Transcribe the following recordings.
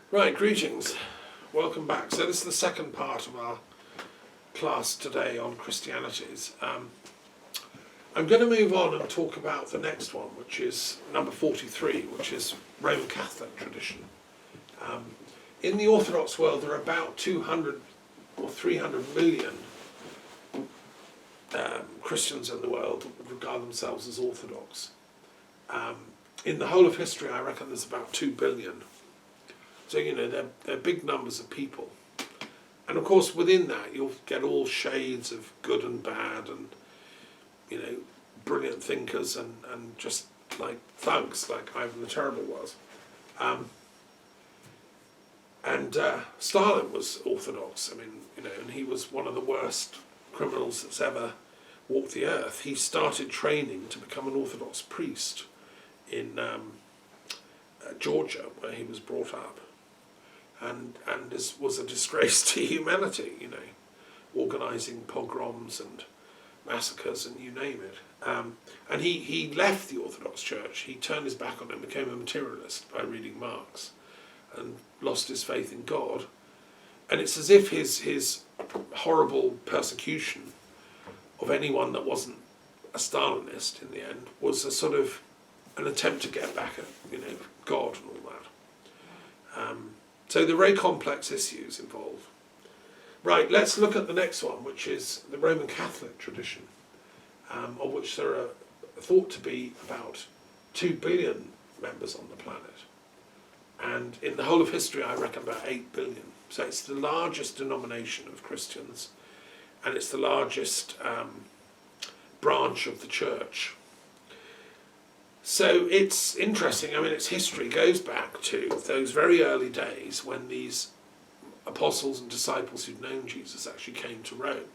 Right, greetings. Welcome back. So this is the second part of our class today on Christianities. I'm going to move on and talk about the next one, which is number 43, which is Roman Catholic tradition. In the Orthodox world, there are about 200 or 300 million Christians in the world that regard themselves as Orthodox. In the whole of history, I reckon there's about 2 billion. So, they're big numbers of people. And of course, within that, you'll get all shades of good and bad and, brilliant thinkers and just like thugs, like Ivan the Terrible was. Stalin was Orthodox. And he was one of the worst criminals that's ever walked the earth. He started training to become an Orthodox priest in Georgia, where he was brought up. And this was a disgrace to humanity, organising pogroms and massacres and you name it. And he left the Orthodox Church. He turned his back on it and became a materialist by reading Marx and lost his faith in God. And it's as if his horrible persecution of anyone that wasn't a Stalinist in the end was a sort of an attempt to get back at, God and all that. So there are very complex issues involved. Right, let's look at the next one, which is the Roman Catholic tradition, of which there are thought to be about 2 billion members on the planet. And in the whole of history, I reckon about 8 billion. So it's the largest denomination of Christians, and it's the largest branch of the church. So it's interesting. Its history goes back to those very early days when these apostles and disciples who'd known Jesus actually came to Rome.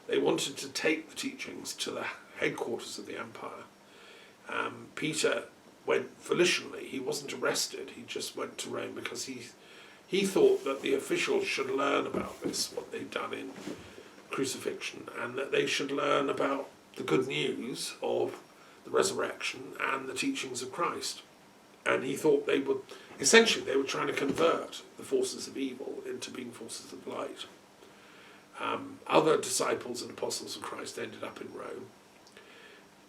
They wanted to take the teachings to the headquarters of the empire. Peter went volitionally. He wasn't arrested. He just went to Rome because he thought that the officials should learn about this, what they'd done in crucifixion, and that they should learn about the good news of the resurrection and the teachings of Christ. And he thought they were trying to convert the forces of evil into being forces of light. Other disciples and apostles of Christ ended up in Rome.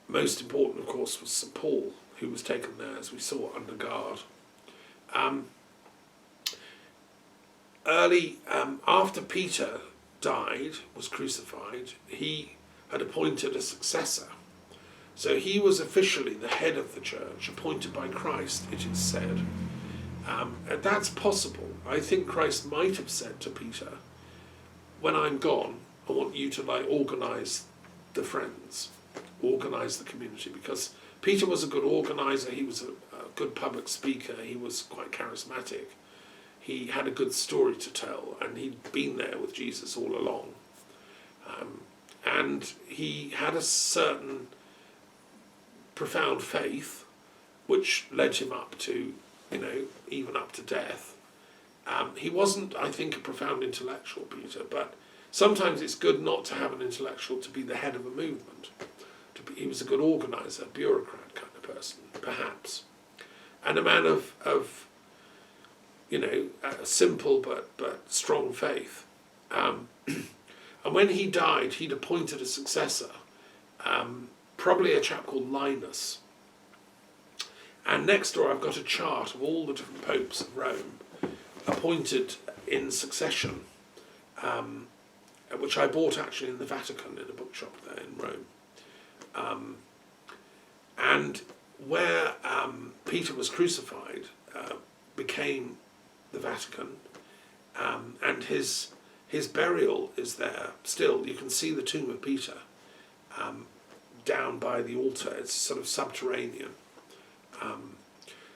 Most important, of course, was St. Paul, who was taken there, as we saw, under guard. After Peter died, was crucified, he had appointed a successor. So he was officially the head of the church, appointed by Christ, it is said. And that's possible. I think Christ might have said to Peter, when I'm gone, I want you to organise the friends, organise the community, because Peter was a good organiser, he was a good public speaker, he was quite charismatic, he had a good story to tell, and he'd been there with Jesus all along. And he had a certain profound faith, which led him up to, even up to death. He wasn't, I think, a profound intellectual, Peter, but sometimes it's good not to have an intellectual to be the head of a movement. He was a good organiser, bureaucrat kind of person, perhaps. And a man of simple but strong faith. And when he died, he'd appointed a successor, probably a chap called Linus. And next door I've got a chart of all the different popes of Rome appointed in succession, which I bought actually in the Vatican in a bookshop there in Rome. And where Peter was crucified became the Vatican, and his burial is there still. You can see the tomb of Peter down by the altar. It's sort of subterranean.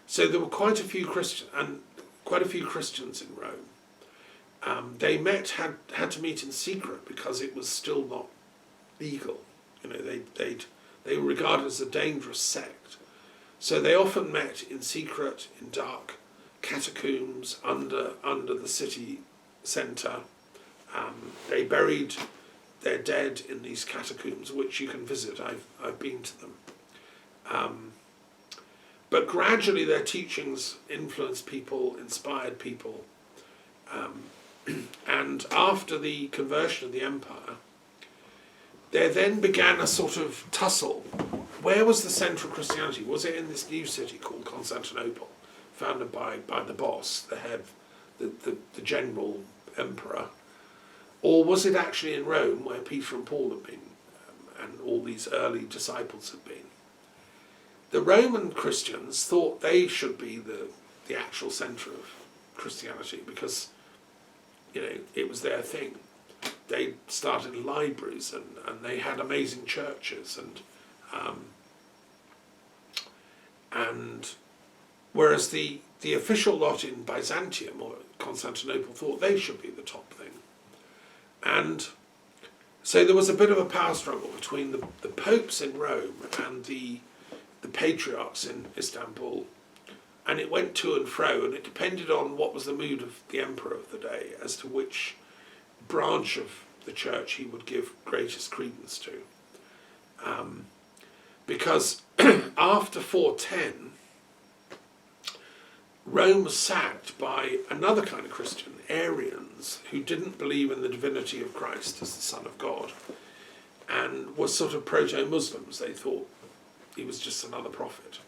So there were quite a few Christians in Rome. They had to meet in secret because it was still not legal. They were regarded as a dangerous sect. So they often met in secret in dark catacombs under the city centre. They buried their dead in these catacombs, which you can visit. I've been to them. But gradually their teachings influenced people, inspired people. And after the conversion of the empire, there then began a sort of tussle. Where was the centre of Christianity? Was it in this new city called Constantinople, founded by the boss, the head, the general emperor? Or was it actually in Rome, where Peter and Paul had been, and all these early disciples had been? The Roman Christians thought they should be the actual centre of Christianity because, it was their thing. They started libraries and they had amazing churches and whereas the official lot in Byzantium or Constantinople thought they should be the top thing. And so there was a bit of a power struggle between the popes in Rome and the patriarchs in Istanbul, and it went to and fro, and it depended on what was the mood of the emperor of the day as to which branch of the church he would give greatest credence to. Because after 410, Rome was sacked by another kind of Christian, Arians, who didn't believe in the divinity of Christ as the Son of God, and was sort of proto-Muslims. They thought he was just another prophet.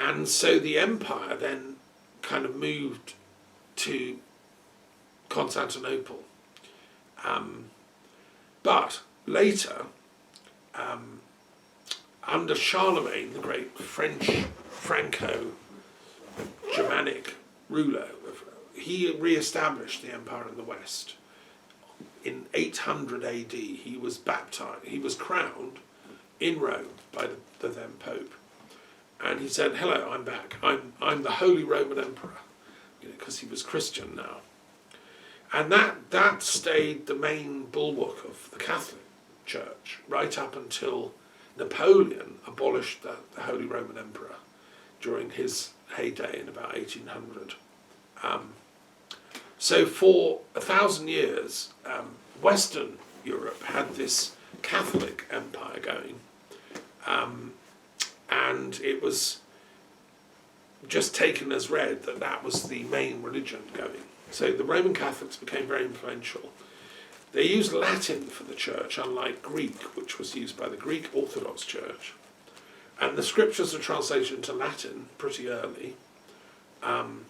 And so the empire then kind of moved to Constantinople. But later, under Charlemagne, the great Franco-Germanic ruler, he re-established the empire in the West. In 800 AD, he was baptized, he was crowned in Rome by the then Pope. And he said, "Hello, I'm back. I'm the Holy Roman Emperor," because he was Christian now. And that stayed the main bulwark of the Catholic Church right up until Napoleon abolished the Holy Roman Emperor during his heyday in about 1800. So for 1,000 years, Western Europe had this Catholic empire going, and it was just taken as read that was the main religion going. So the Roman Catholics became very influential. They used Latin for the church, unlike Greek, which was used by the Greek Orthodox Church. And the scriptures are translated into Latin pretty early. And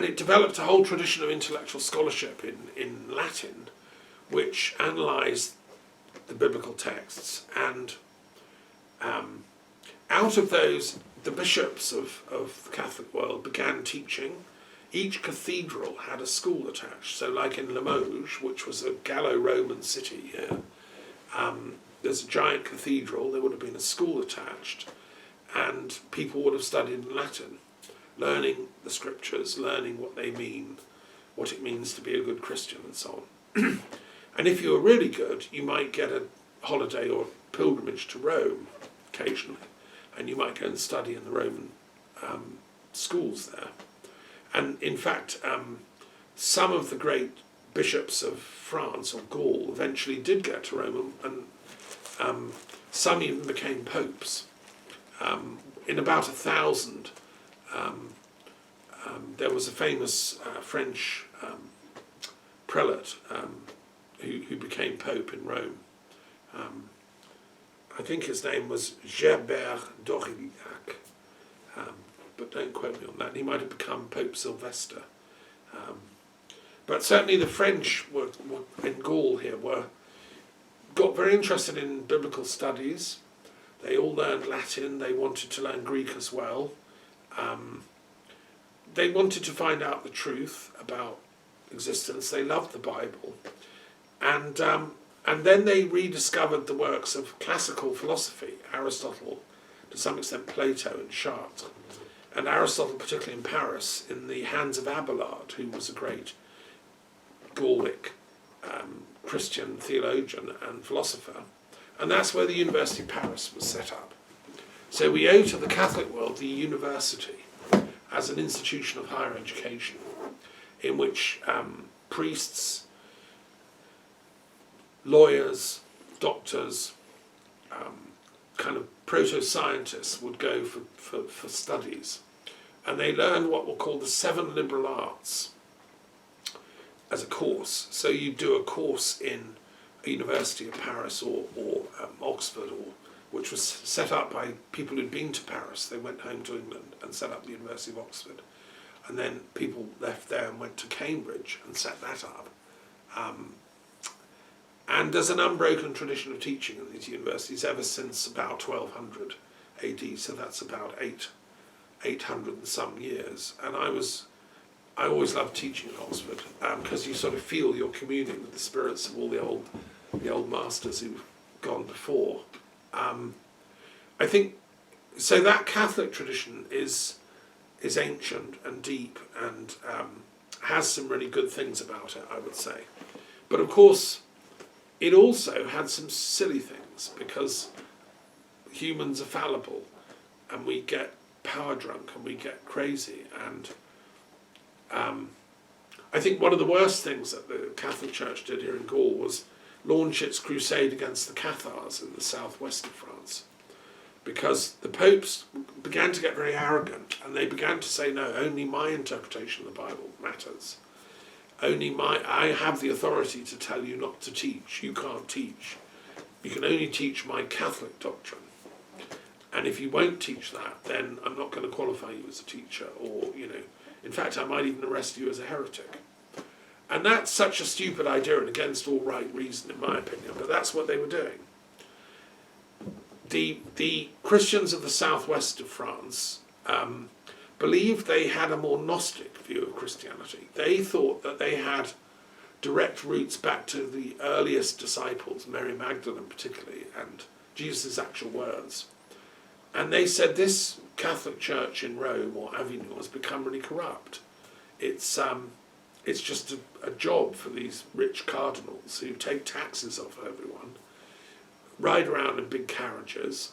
it developed a whole tradition of intellectual scholarship in Latin, which analysed the biblical texts. And out of those, the bishops of the Catholic world began teaching. Each cathedral had a school attached. So like in Limoges, which was a Gallo-Roman city here, there's a giant cathedral, there would have been a school attached, and people would have studied in Latin, learning the scriptures, learning what they mean, what it means to be a good Christian, and so on. And if you were really good, you might get a holiday or pilgrimage to Rome occasionally, and you might go and study in the Roman schools there. And in fact, some of the great bishops of France or Gaul eventually did get to Rome, and some even became popes. In about 1000, there was a famous French prelate who became pope in Rome. I think his name was Gerbert d'Aurillac, but don't quote me on that. He might have become Pope Sylvester. But certainly the French were in Gaul here got very interested in biblical studies. They all learned Latin. They wanted to learn Greek as well. They wanted to find out the truth about existence. They loved the Bible. And then they rediscovered the works of classical philosophy, Aristotle, to some extent Plato and Chartres. And Aristotle, particularly in Paris, in the hands of Abelard, who was a great Gallic Christian theologian and philosopher. And that's where the University of Paris was set up. So we owe to the Catholic world the university as an institution of higher education, in which priests, lawyers, doctors, kind of proto-scientists would go for studies. And they learned what were called the 7 liberal arts as a course. So you do a course in a university of Paris or Oxford, which was set up by people who'd been to Paris. They went home to England and set up the University of Oxford. And then people left there and went to Cambridge and set that up. And there's an unbroken tradition of teaching in these universities ever since about 1200 AD, so that's about 800 and some years. And I always loved teaching at Oxford, because you sort of feel you're communing with the spirits of all the old masters who've gone before. I think, so that Catholic tradition is ancient and deep and has some really good things about it, I would say. But of course, it also had some silly things, because humans are fallible and we get power drunk and we get crazy. And I think one of the worst things that the Catholic Church did here in Gaul was launch its crusade against the Cathars in the southwest of France, because the popes began to get very arrogant and they began to say, no, only my interpretation of the Bible matters. I have the authority to tell you not to teach. You can't teach. You can only teach my Catholic doctrine. And if you won't teach that, then I'm not going to qualify you as a teacher, or, in fact, I might even arrest you as a heretic. And that's such a stupid idea and against all right reason, in my opinion, but that's what they were doing. The Christians of the southwest of France believed they had a more Gnostic view of Christianity. They thought that they had direct roots back to the earliest disciples, Mary Magdalene particularly, and Jesus' actual words. And they said this Catholic Church in Rome or Avignon has become really corrupt. It's just a job for these rich cardinals who take taxes off everyone, ride around in big carriages,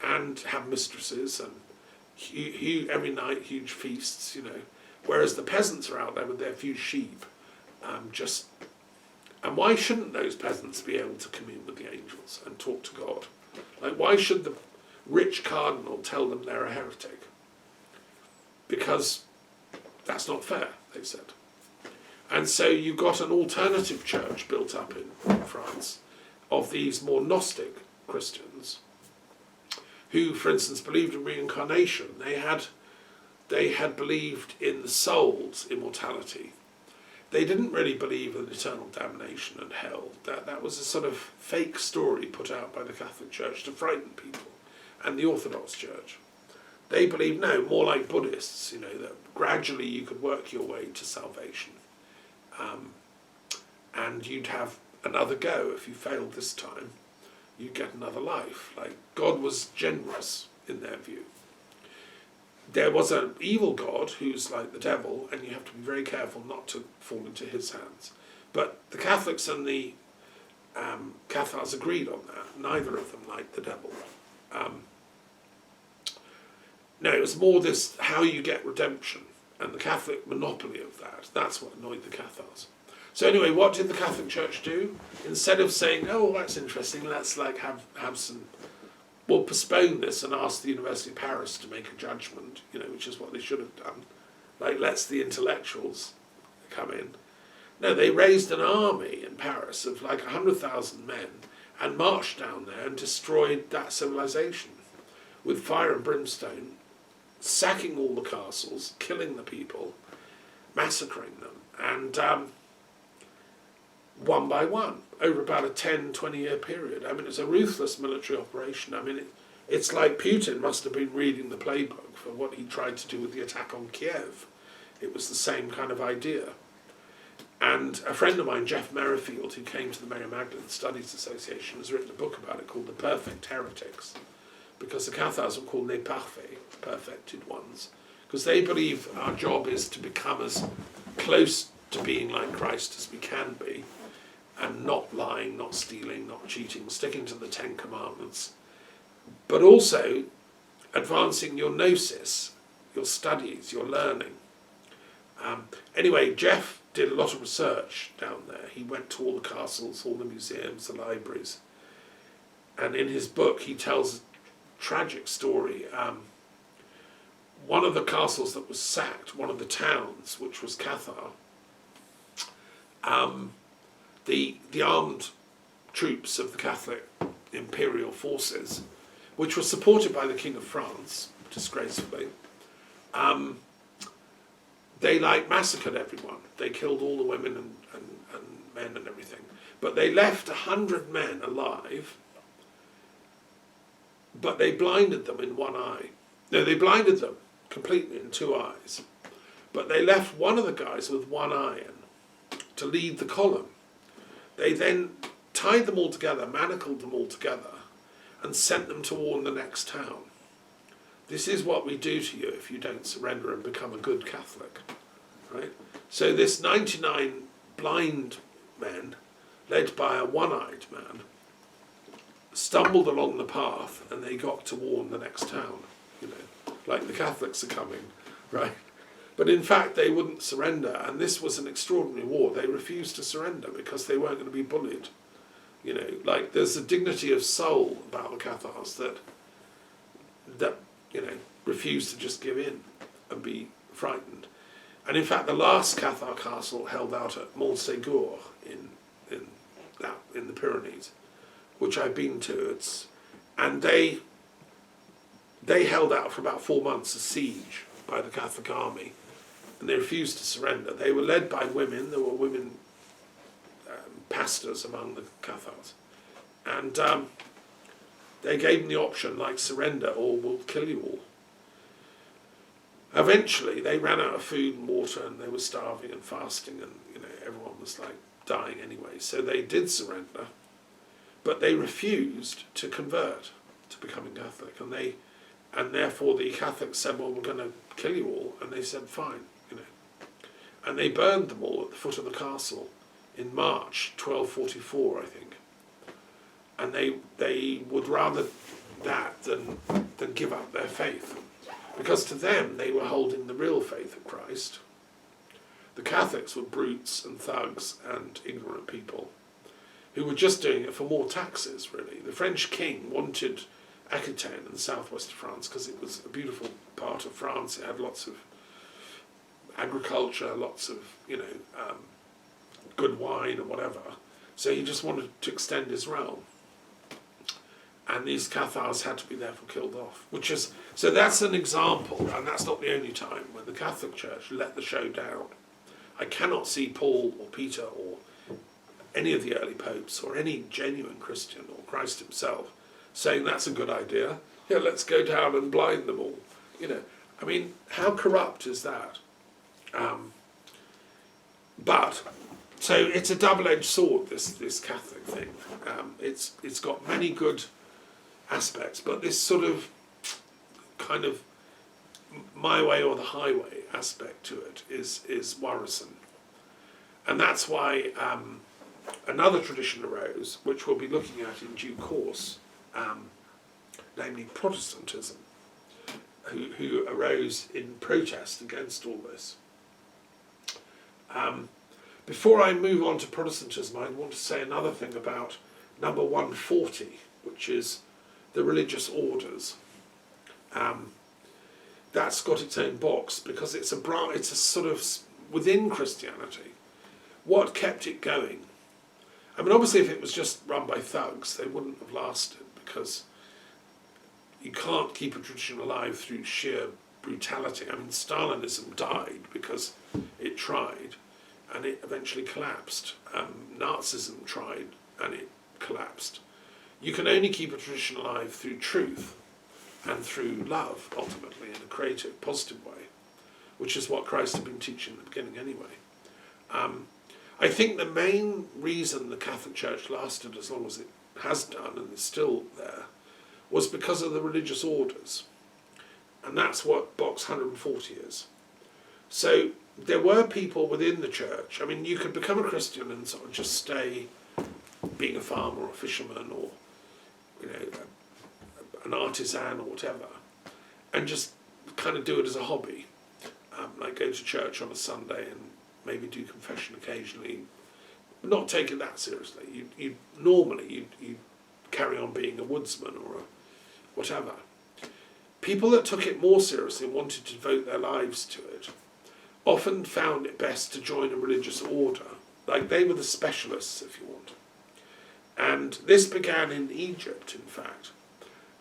and have mistresses, and every night huge feasts, whereas the peasants are out there with their few sheep. And why shouldn't those peasants be able to commune with the angels and talk to God? Like, why should the rich cardinal tell them they're a heretic? Because that's not fair, they said. And so you got an alternative church built up in France of these more Gnostic Christians who, for instance, believed in reincarnation. They had believed in the soul's immortality. They didn't really believe in eternal damnation and hell. That was a sort of fake story put out by the Catholic Church to frighten people, and the Orthodox Church. They believed, no, more like Buddhists, that gradually you could work your way to salvation. And you'd have another go. If you failed this time, you'd get another life. Like, God was generous in their view. There was an evil God who's like the devil, and you have to be very careful not to fall into his hands. But the Catholics and the Cathars agreed on that. Neither of them liked the devil. No, it was more this, how you get redemption, and the Catholic monopoly of that. That's what annoyed the Cathars. So anyway, what did the Catholic Church do? Instead of saying, oh, that's interesting, let's have some, we'll postpone this and ask the University of Paris to make a judgment, which is what they should have done. Like, let's the intellectuals come in. No, they raised an army in Paris of like 100,000 men and marched down there and destroyed that civilization with fire and brimstone, sacking all the castles, killing the people, massacring them, and one by one, over about a 10, 20-year period. I mean, it's a ruthless military operation. I mean, it's like Putin must have been reading the playbook for what he tried to do with the attack on Kiev. It was the same kind of idea. And a friend of mine, Jeff Merrifield, who came to the Mary Magdalene Studies Association, has written a book about it called The Perfect Heretics, because the Cathars were called les parfaits, perfected ones, because they believe our job is to become as close to being like Christ as we can be, and not lying, not stealing, not cheating, sticking to the 10 Commandments, but also advancing your gnosis, your studies, your learning. Anyway, Jeff did a lot of research down there. He went to all the castles, all the museums, the libraries, And in his book, he tells a tragic story. One of the castles that was sacked, one of the towns, which was Cathar, the armed troops of the Catholic imperial forces, which were supported by the King of France, disgracefully, they massacred everyone. They killed all the women and men and everything. But they left 100 men alive, but they blinded them in one eye. No, they blinded them completely in two eyes. But they left one of the guys with one eye in to lead the column. They then tied them all together, manacled them all together, and sent them to warn the next town. This is what we do to you if you don't surrender and become a good Catholic. Right? So this 99 blind men, led by a one-eyed man, stumbled along the path and they got to warn the next town. Like the Catholics are coming, right? But in fact they wouldn't surrender, and this was an extraordinary war. They refused to surrender because they weren't going to be bullied. There's a dignity of soul about the Cathars that refused to just give in and be frightened. And in fact, the last Cathar castle held out at Montségur in the Pyrenees, which I've been to. And they held out for about 4 months, a siege by the Catholic army, and they refused to surrender. They were led by women. There were women pastors among the Cathars, and they gave them the option, surrender or we'll kill you all. Eventually, they ran out of food and water, and they were starving and fasting, and everyone was dying anyway. So they did surrender, but they refused to convert to becoming Catholic, and therefore the Catholics said, "Well, we're going to kill you all," and they said, "Fine," and they burned them all at the foot of the castle in March 1244, I think. And they would rather that than give up their faith. Because to them, they were holding the real faith of Christ. The Catholics were brutes and thugs and ignorant people who were just doing it for more taxes, really. The French king wanted Aquitaine in the southwest of France because it was a beautiful part of France. It had lots of agriculture, lots of, good wine and whatever. So he just wanted to extend his realm. And these Cathars had to be therefore killed off. So that's an example, and that's not the only time, when the Catholic Church let the show down. I cannot see Paul or Peter or any of the early popes or any genuine Christian or Christ himself saying that's a good idea. Yeah, let's go down and blind them all. How corrupt is that? So it's a double-edged sword, this Catholic thing. It's got many good aspects, but this sort of kind of my way or the highway aspect to it is worrisome. And that's why another tradition arose, which we'll be looking at in due course, namely Protestantism, who arose in protest against all this. Before I move on to Protestantism, I want to say another thing about number 140, which is the religious orders. That's got its own box because it's a sort of within Christianity. What kept it going? Obviously, if it was just run by thugs, they wouldn't have lasted, because you can't keep a tradition alive through sheer brutality. Stalinism died because it tried, and it eventually collapsed. Nazism tried, and it collapsed. You can only keep a tradition alive through truth and through love, ultimately, in a creative, positive way, which is what Christ had been teaching in the beginning anyway. I think the main reason the Catholic Church lasted as long as it has done and is still there was because of the religious orders. And that's what box 140 is. So there were people within the church. You could become a Christian and sort of just stay being a farmer or a fisherman or an artisan or whatever, and just kind of do it as a hobby, like go to church on a Sunday and maybe do confession occasionally, but not take it that seriously. You normally carry on being a woodsman or whatever. People that took it more seriously and wanted to devote their lives to it often found it best to join a religious order. Like, they were the specialists, if you want. And this began in Egypt, in fact,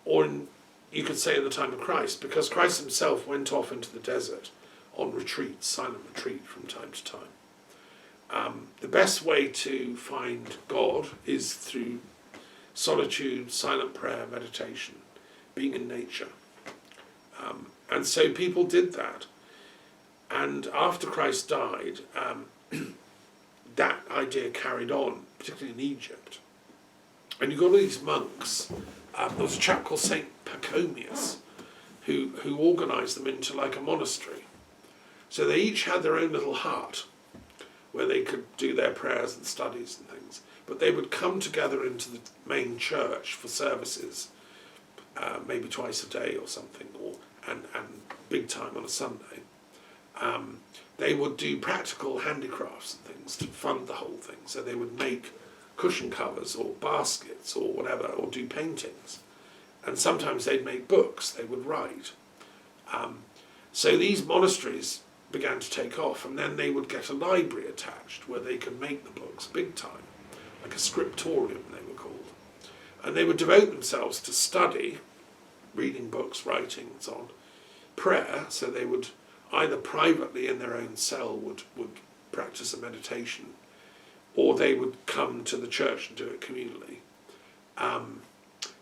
or you could say at the time of Christ, because Christ himself went off into the desert on retreat, silent retreat from time to time. The best way to find God is through solitude, silent prayer, meditation, being in nature. And so people did that. And after Christ died, that idea carried on, particularly in Egypt. And you got all these monks. There was a chap called Saint Pachomius who organised them into like a monastery. So they each had their own little hut where they could do their prayers and studies and things. But they would come together into the main church for services, maybe twice a day or something, and big time on a Sunday. They would do practical handicrafts and things to fund the whole thing. So they would make cushion covers or baskets or whatever, or do paintings. And sometimes they'd make books, they would write. So these monasteries began to take off, and then they would get a library attached where they could make the books big time, like a scriptorium they were called. And they would devote themselves to study, reading books, writing and so on, prayer, so they would either privately in their own cell would practice a meditation, or they would come to the church and do it communally,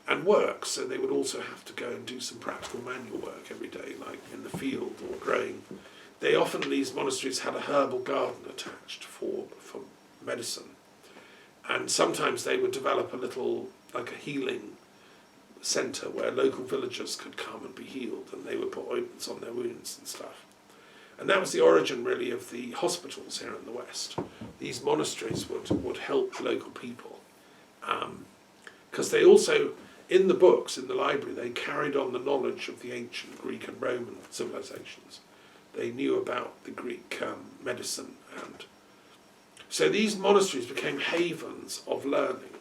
and work. So they would also have to go and do some practical manual work every day, like in the field or growing. They often, these monasteries had a herbal garden attached for medicine, and sometimes they would develop a little, like a healing centre where local villagers could come and be healed, and they would put ointments on their wounds and stuff. And that was the origin, really, of the hospitals here in the West. These monasteries would help local people. Because they also, in the books, in the library, they carried on the knowledge of the ancient Greek and Roman civilizations. They knew about the Greek medicine. And so these monasteries became havens of learning.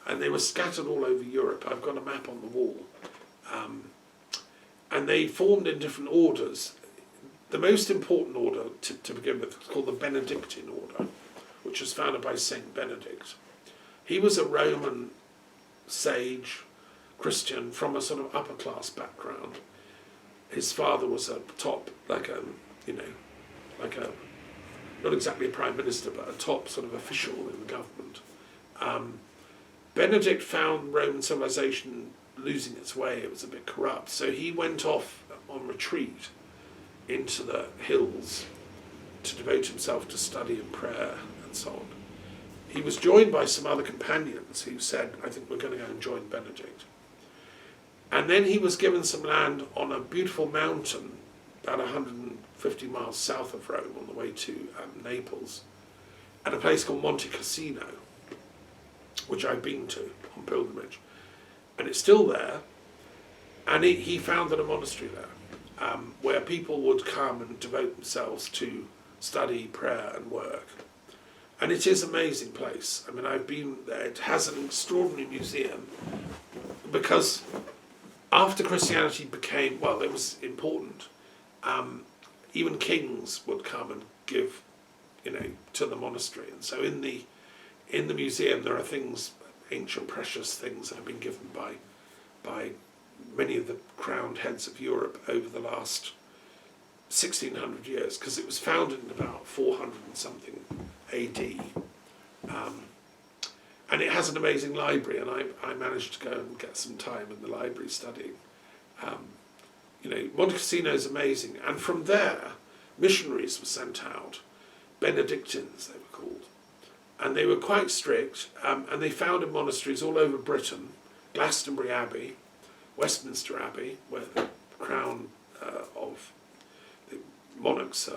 And they were scattered all over Europe. I've got a map on the wall. And they formed in different orders. The most important order to begin with was called the Benedictine order, which was founded by Saint Benedict. He was a Roman sage, Christian, from a sort of upper class background. His father was a top, not exactly a prime minister, but a top sort of official in the government. Benedict found Roman civilization losing its way. It was a bit corrupt. So he went off on retreat into the hills to devote himself to study and prayer and so on. He was joined by some other companions who said, I think we're going to go and join Benedict. And then he was given some land on a beautiful mountain about 150 miles south of Rome on the way to Naples, at a place called Monte Cassino, which I've been to on pilgrimage. And it's still there, and he founded a monastery there. Where people would come and devote themselves to study, prayer and work. And it is an amazing place. I mean, I've been there. It has an extraordinary museum, because after Christianity became, it was important, even kings would come and give, to the monastery. And so in the museum there are things, ancient precious things that have been given by many of the crowned heads of Europe over the last 1600 years, because it was founded in about 400 and something AD. And it has an amazing library, and I managed to go and get some time in the library studying. Monte Cassino is amazing, and from there missionaries were sent out, Benedictines they were called, and they were quite strict, and they founded monasteries all over Britain, Glastonbury Abbey, Westminster Abbey, where the crown of the monarchs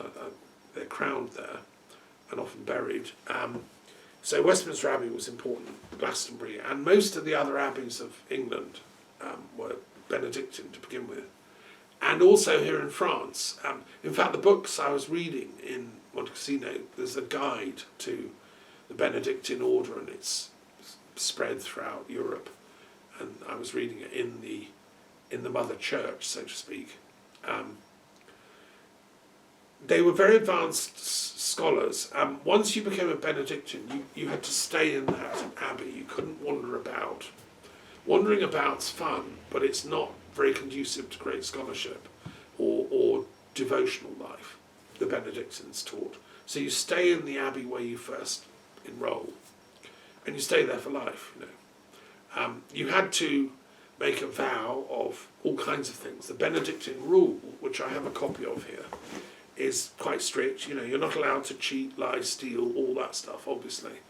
they're crowned there and often buried. So Westminster Abbey was important, Glastonbury, and most of the other abbeys of England were Benedictine to begin with. And also here in France. In fact, the books I was reading in Monte Cassino, there's a guide to the Benedictine order, and it's spread throughout Europe, and I was reading it in the mother church, so to speak. They were very advanced scholars. Once you became a Benedictine, you had to stay in that abbey. You couldn't wander about. Wandering about's fun, but it's not very conducive to great scholarship or devotional life, the Benedictines taught. So you stay in the abbey where you first enroll, and you stay there for life. You had to make a vow of all kinds of things. The Benedictine rule, which I have a copy of here, is quite strict. You're not allowed to cheat, lie, steal, all that stuff, obviously.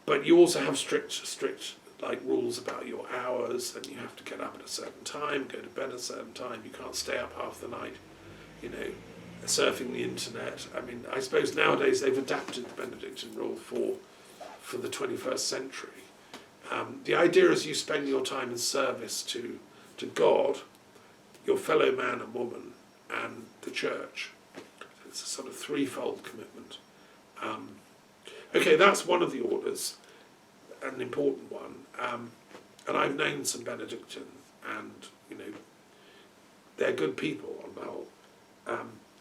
But you also have strict like rules about your hours, and you have to get up at a certain time, go to bed at a certain time. You can't stay up half the night, surfing the internet. I mean, I suppose nowadays they've adapted the Benedictine rule for the 21st century. The idea is you spend your time in service to God, your fellow man and woman, and the church. It's a sort of threefold commitment. Okay, that's one of the orders, an important one. And I've known some Benedictines, and they're good people on the whole.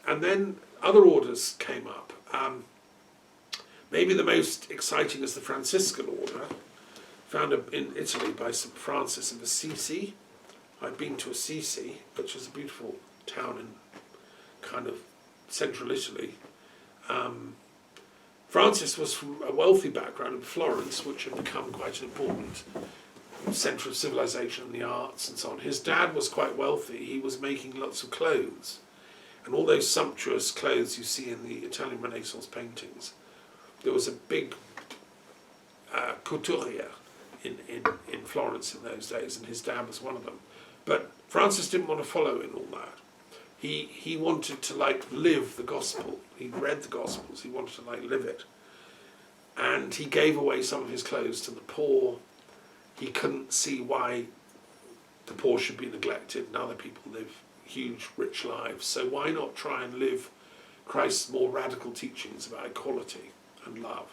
And then other orders came up. Maybe the most exciting is the Franciscan order, founded in Italy by St. Francis of Assisi. I've been to Assisi, which is a beautiful town in kind of central Italy. Francis was from a wealthy background in Florence, which had become quite an important centre of civilization and the arts and so on. His dad was quite wealthy. He was making lots of clothes, and all those sumptuous clothes you see in the Italian Renaissance paintings. There was a big couturier in Florence in those days, and his dad was one of them. But Francis didn't want to follow in all that. He wanted to live the gospel. He'd read the Gospels. He wanted to live it. And he gave away some of his clothes to the poor. He couldn't see why the poor should be neglected and other people live huge, rich lives. So why not try and live Christ's more radical teachings about equality and love,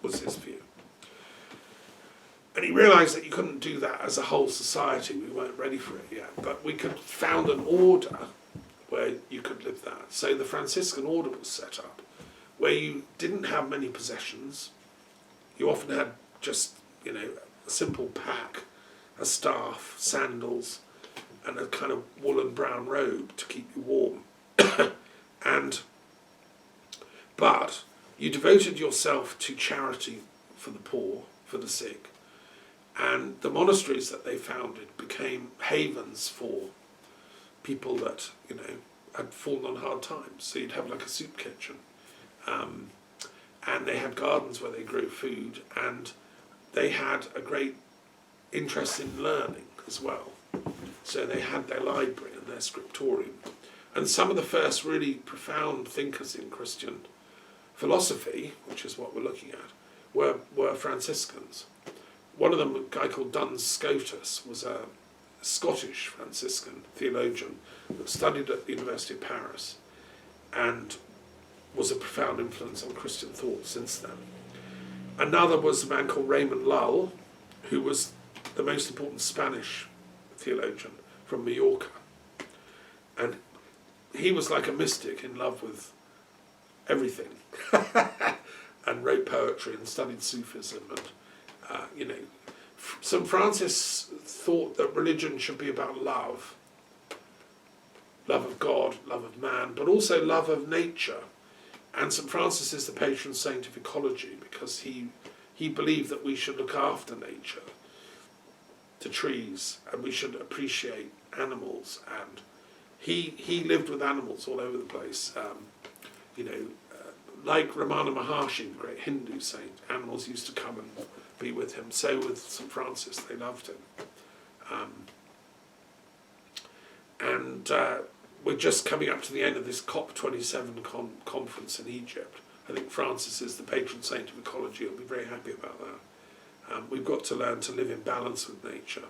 was his view. And he realised that you couldn't do that as a whole society. We weren't ready for it yet. But we could found an order where you could live that. So the Franciscan order was set up, where you didn't have many possessions. You often had just, a simple pack, a staff, sandals, and a kind of woolen brown robe to keep you warm. But you devoted yourself to charity for the poor, for the sick, and the monasteries that they founded became havens for people that, had fallen on hard times. So you'd have a soup kitchen. And they had gardens where they grew food, and they had a great interest in learning as well. So they had their library and their scriptorium. And some of the first really profound thinkers in Christian philosophy, which is what we're looking at, were Franciscans. One of them, a guy called Duns Scotus, was a Scottish Franciscan theologian that studied at the University of Paris and was a profound influence on Christian thought since then. Another was a man called Raymond Lull, who was the most important Spanish theologian from Mallorca. And he was like a mystic in love with everything and wrote poetry and studied Sufism. And, St. Francis thought that religion should be about love of God, love of man, but also love of nature. And St. Francis is the patron saint of ecology because he believed that we should look after nature, the trees, and we should appreciate animals. And he lived with animals all over the place. Like Ramana Maharshi, the great Hindu saint, animals used to come and be with him. So with St. Francis, they loved him. We're just coming up to the end of this COP27 conference in Egypt. I think Francis is the patron saint of ecology. He'll be very happy about that. We've got to learn to live in balance with nature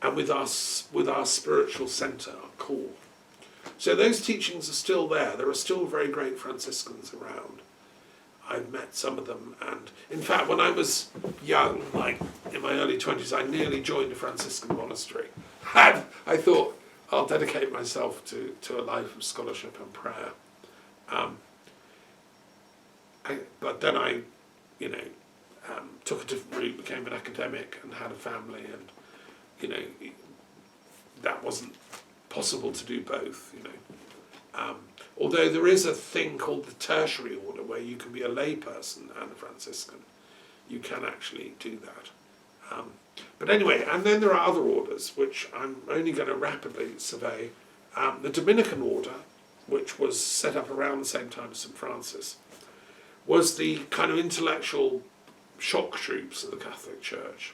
and with our spiritual centre, our core. So those teachings are still there. There are still very great Franciscans around. I've met some of them, and in fact, when I was young, like in my early 20s, I nearly joined a Franciscan monastery. And I thought, I'll dedicate myself to a life of scholarship and prayer. But then I, took a different route, became an academic and had a family, and, that wasn't possible to do both, although there is a thing called the tertiary order where you can be a lay person and a Franciscan. You can actually do that. But anyway, and then there are other orders, which I'm only going to rapidly survey. The Dominican order, which was set up around the same time as St. Francis, was the kind of intellectual shock troops of the Catholic Church.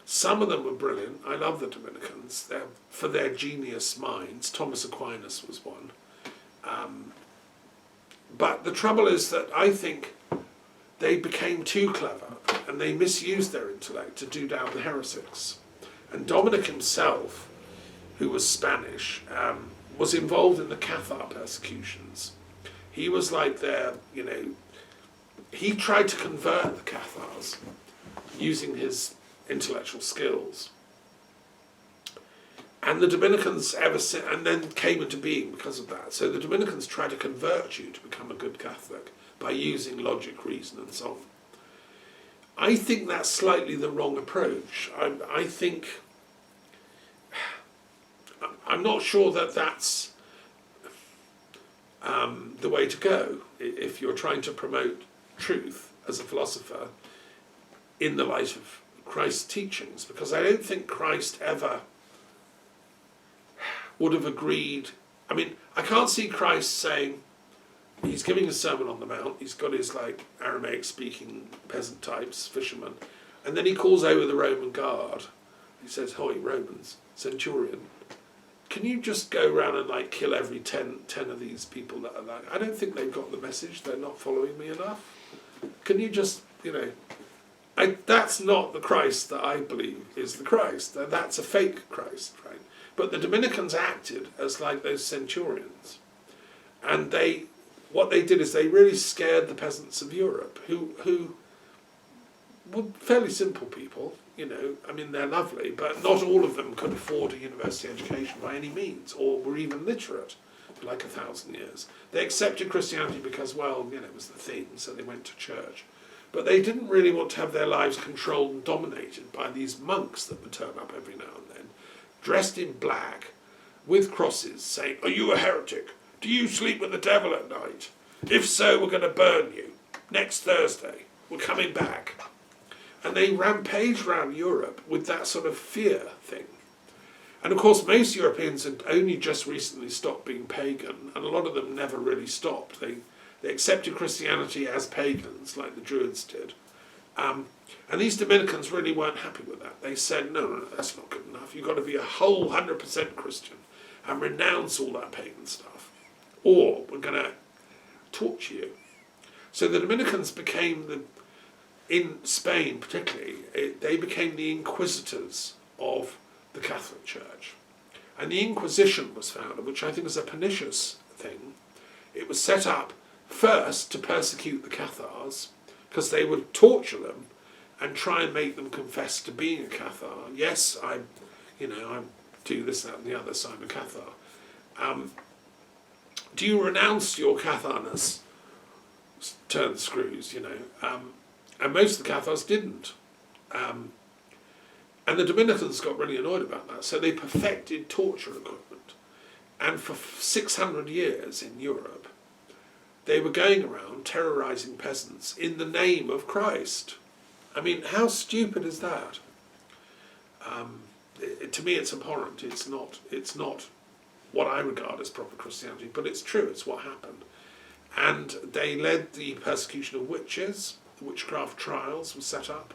Some of them were brilliant. I love the Dominicans. They're for their genius minds. Thomas Aquinas was one. But the trouble is that I think they became too clever and they misused their intellect to do down the heretics. And Dominic himself, who was Spanish, was involved in the Cathar persecutions. He was like their, he tried to convert the Cathars using his intellectual skills. And the Dominicans and then came into being because of that. So the Dominicans try to convert you to become a good Catholic by using logic, reason and so on. I think that's slightly the wrong approach. I think, I'm not sure that that's the way to go if you're trying to promote truth as a philosopher in the light of Christ's teachings, because I don't think Christ ever would have agreed. I mean, I can't see Christ saying, he's giving a Sermon on the Mount, he's got his Aramaic speaking peasant types, fishermen, and then he calls over the Roman guard. He says, "Hoi, Romans, centurion, can you just go around and kill every 10 of these people that are I don't think they've got the message, they're not following me enough. Can you just, that's not the Christ that I believe is the Christ. That's a fake Christ, right? But the Dominicans acted as those centurions. And what they did is they really scared the peasants of Europe, who were fairly simple people, they're lovely, but not all of them could afford a university education by any means, or were even literate for 1,000 years. They accepted Christianity because, it was the thing, so they went to church. But they didn't really want to have their lives controlled and dominated by these monks that would turn up every now and then, dressed in black, with crosses, saying, "Are you a heretic? Do you sleep with the devil at night? If so, we're going to burn you. Next Thursday, we're coming back." And they rampaged around Europe with that sort of fear thing. And of course, most Europeans had only just recently stopped being pagan, and a lot of them never really stopped. They accepted Christianity as pagans, like the Druids did. And these Dominicans really weren't happy with that. They said, no, that's not good enough. You've got to be a whole 100% Christian and renounce all that pagan stuff, or we're going to torture you. So the Dominicans became, in Spain particularly, they became the inquisitors of the Catholic Church. And the Inquisition was founded, which I think is a pernicious thing. It was set up first to persecute the Cathars, because they would torture them and try and make them confess to being a Cathar. Yes, I do this, that and the other, so I'm a Cathar. Do you renounce your Catharness? Turn the screws, and most of the Cathars didn't. And the Dominicans got really annoyed about that, so they perfected torture equipment. And for 600 years in Europe, they were going around terrorising peasants in the name of Christ. I mean, how stupid is that? To me, it's abhorrent. It's not what I regard as proper Christianity, but it's true. It's what happened. And they led the persecution of witches. The witchcraft trials were set up.